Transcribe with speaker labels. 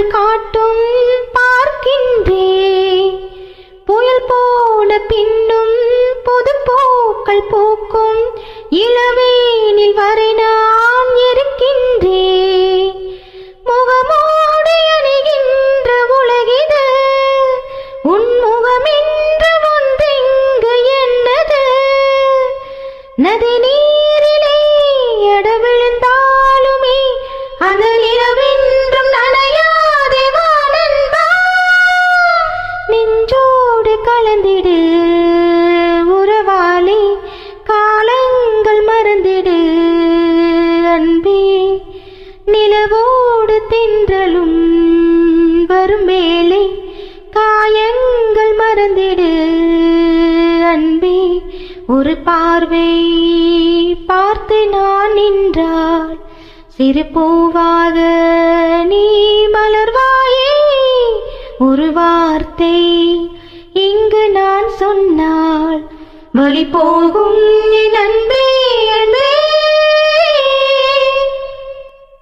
Speaker 1: காதல் காட்டும் பார்க்கின்றே. புயல் போன பின்னும் புது பூக்கள் பூக்கும் இளவேனில் வரை நான் இருக்கின்றே. முகமோடு அணிகின்ற உலகிது உன் முகமென்று ஒன்றெங்கு என்னது. நதி நீரிலே அடவிழுந்தாலுமே அதில் இரவென்றும் நனையாதே வானன்பா. நெஞ்சோடு கலந்திடு உறவாலே காலங்கள் மறந்திடு அன்பே. நிலவோடு தென்றலும் வரும் வேளை காயங்கள் மறந்திடு அன்பே. ஒரு பார்வை பார்த்து நான் நின்றால் சிறு பூவாக நீ மலர்வாயே. ஒரு வார்த்தை இங்கு நான் சொன்னால் வழி போகும் என் அன்பே.